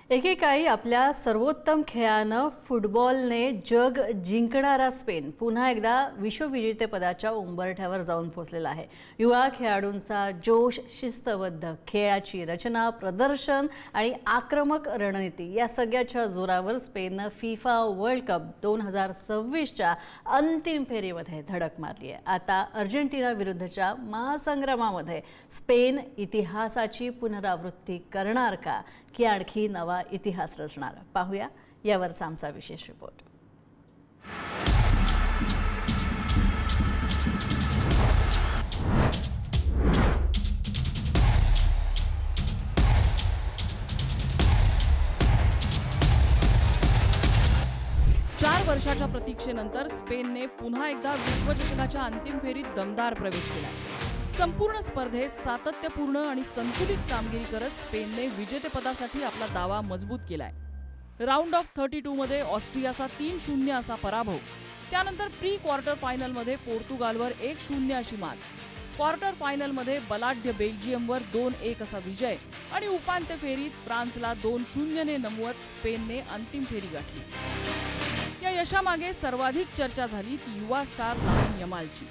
एकेकाळी आपल्या सर्वोत्तम खेळानं फुटबॉलने जग जिंकणारा स्पेन पुन्हा एकदा विश्वविजेतेपदाच्या उंबरठ्यावर जाऊन पोहोचलेला आहे। युवा खेळाडूंचा जोश, शिस्तबद्ध खेळाची रचना, प्रदर्शन आणि आक्रमक रणनीती या सगळ्याच्या जोरावर स्पेननं फिफा वर्ल्ड कप 2026च्या अंतिम फेरीमध्ये धडक मारली आहे। आता अर्जेंटिना विरुद्धच्या महासंग्रामामध्ये स्पेन इतिहासाची पुनरावृत्ती करणार का की आणखी नवा इतिहास रचणार? पाहूया यावरचा आमचा विशेष रिपोर्ट। चार वर्षाच्या प्रतीक्षेनंतर स्पेनने पुन्हा एकदा विश्वचषकाच्या अंतिम फेरीत दमदार प्रवेश केला। संपूर्ण स्पर्धेत सातत्यपूर्ण आणि संतुलित कामगिरी करत स्पेनने विजेतेपदासाठी आपला दावा मजबूत केलाय। राऊंड ऑफ 32 मध्ये ऑस्ट्रियाचा 3-0 असा पराभव, त्यानंतर प्री क्वार्टर फायनल मध्ये पोर्तुगालवर 1-0 अशी मात, क्वार्टर फायनल मध्ये बलाढ्य बेल्जियमवर 2-1 असा विजय आणि उपांत्य फेरीत फ्रान्सला 2-0 ने नमवत स्पेनने अंतिम फेरी गाठली। या यशामागे सर्वाधिक चर्चा झाली ती युवा स्टार लामिन यमालची।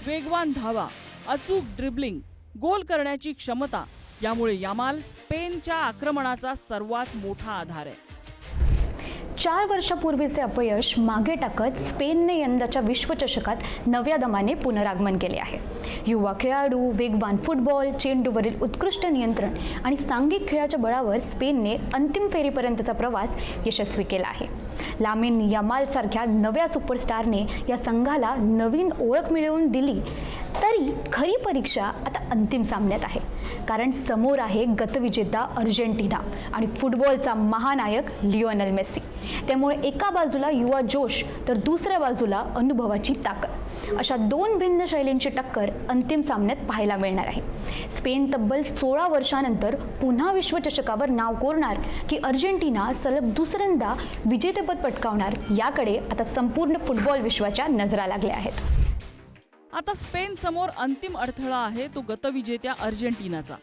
वेगवान धावा, अचूक ड्रिबलिंग, गोल करण्याची क्षमता यामुळे यामाल स्पेनच्या आक्रमणाचा सर्वात मोठा आधार आहे। 4 वर्षापूर्वीचे अपयश मागे टाकत स्पेनने यंदाच्या विश्वचषकात नव्या दमाने पुनरागमन केले आहे। युवा खेळाडू, वेगवान फुटबॉल, चेंडूवरील उत्कृष्ट नियंत्रण आणि सांघिक खेळाच्या बळावर स्पेनने अंतिम फेरीपर्यंतचा प्रवास यशस्वी केला आहे। लामिन यमाल सारख्या नव्या सुपरस्टारने या संघाला नवीन ओळख मिळवून दिली, तरी खरी परीक्षा आता अंतिम सामन्यात आहे। कारण समोर आहे गतविजेता अर्जेंटिना आणि फुटबॉलचा महानायक लिओनेल मेसी। त्यामुळे एका बाजूला युवा जोश तर दुसऱ्या बाजूला अनुभवाची ताकद, अशा दोन भिन्न शैलींची टक्कर अंतिम सामन्यात पाहायला मिळणार आहे। स्पेन तब्बल 16 वर्षांनंतर पुन्हा विश्वचषकावर नाव कोरणार की अर्जेंटिना सलग दुसऱ्यांदा विजेतेपद पटकावणार, याकडे आता संपूर्ण फुटबॉल विश्वाच्या नजरा लागल्या आहेत। आता स्पेन समोर अंतिम अडथळा आहे तो गतविजेत्या अर्जेंटिनाचा।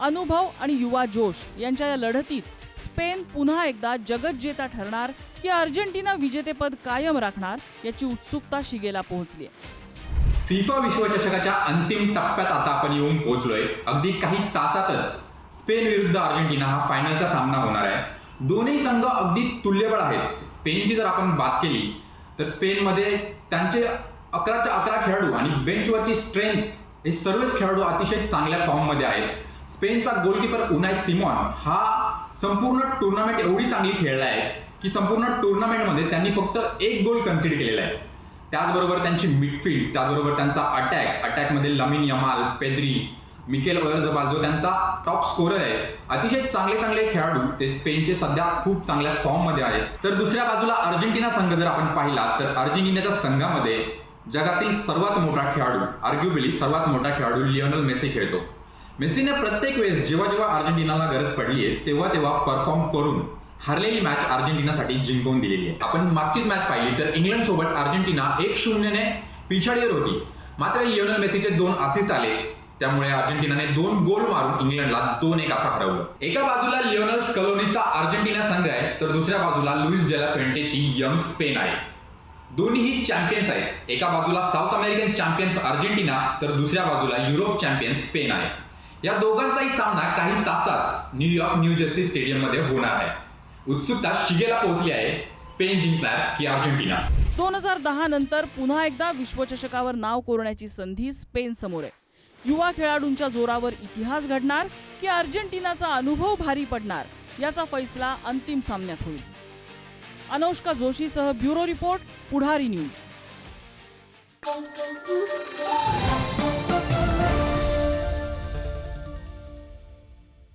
अनुभव आणि युवा जोश यांच्या या लढतीत स्पेन पुन्हा एकदा जगज्जेता ठरणार की अर्जेंटिना विजेतेपद कायम राखणार याची उत्सुकता शिगेला पोहोचली आहे। फिफा विश्वचषकाच्या अंतिम टप्प्यात आता आपण येऊन पोहोचलोय। अगदी काही तासातच स्पेन विरुद्ध अर्जेंटिना हा फायनलचा सामना होणार आहे। दोन्ही संघ अगदी तुल्यबळ आहेत। स्पेनची जर आपण बात केली तर स्पेनमध्ये त्यांचे 11च्या 11 खेळाडू आणि बेंचवरची स्ट्रेंथ हे सर्वच खेळाडू अतिशय चांगल्या फॉर्ममध्ये आहेत। स्पेनचा गोलकीपर उनाय सिमॉन हा संपूर्ण टुर्नामेंट एवढी चांगली खेळला आहे की संपूर्ण टुर्नामेंटमध्ये त्यांनी फक्त 1 गोल कन्सिड केलेला आहे। त्याचबरोबर त्यांची मिडफील्ड, त्याचबरोबर त्यांचा अटॅकमध्ये लामिन यमाल, पेद्री, मिकेल ओयारझबाल जो त्यांचा टॉप स्कोरर आहे, अतिशय चांगले खेळाडू ते स्पेनचे सध्या खूप चांगल्या फॉर्ममध्ये आहेत। तर दुसऱ्या बाजूला अर्जेंटिना संघ जर आपण पाहिला तर अर्जेंटिनाच्या संघामध्ये जगातील सर्वात मोठा खेळाडू, आर्ग्युबली सर्वात मोठा खेळाडू लिओनेल मेसी खेळतो। मेसीने प्रत्येक वेळेस जेव्हा अर्जेंटिनाला गरज पडली आहे तेव्हा परफॉर्म करून हरलेली मॅच अर्जेंटिनासाठी जिंकवून दिलेली आहे। आपण मागचीच मॅच पाहिली तर इंग्लंड सोबत अर्जेंटिना 1-0 ने पिछाडीवर होती, मात्र लिओनेल मेसीचे 2 असिस्ट आले, त्यामुळे अर्जेंटिनाने 2 गोल मारून इंग्लंडला 2-1 असं हरवलं। एका बाजूला लिओनेल स्कलोनीचा अर्जेंटिना संघ आहे तर दुसऱ्या बाजूला लुईस डेला फेंटेची यंग स्पेन आहे। दोन्हीही चॅम्पियन्स आहेत। एका बाजूला साऊथ अमेरिकन चॅम्पियन्स अर्जेंटिना तर दुसऱ्या बाजूला युरोप चॅम्पियन स्पेन आहे। या दोघांचाही सामना काही तासात न्यूयॉर्क न्यू जर्सी स्टेडियम मध्ये होणार आहे। उत्सुकता शिगेला पोहोचली आहे। स्पेन जिंकणार की अर्जेंटिना? 2010 नंतर पुन्हा एकदा विश्वचषकावर नाव कोरण्याची संधी स्पेन समोर आहे। युवा खेळाडूंच्या जोरावर इतिहास घडणार की अर्जेंटिनाचा अनुभव भारी पडणार याचा फैसला अंतिम सामन्यात होईल। अनुष्का जोशीसह ब्युरो रिपोर्ट, पुढारी न्यूज।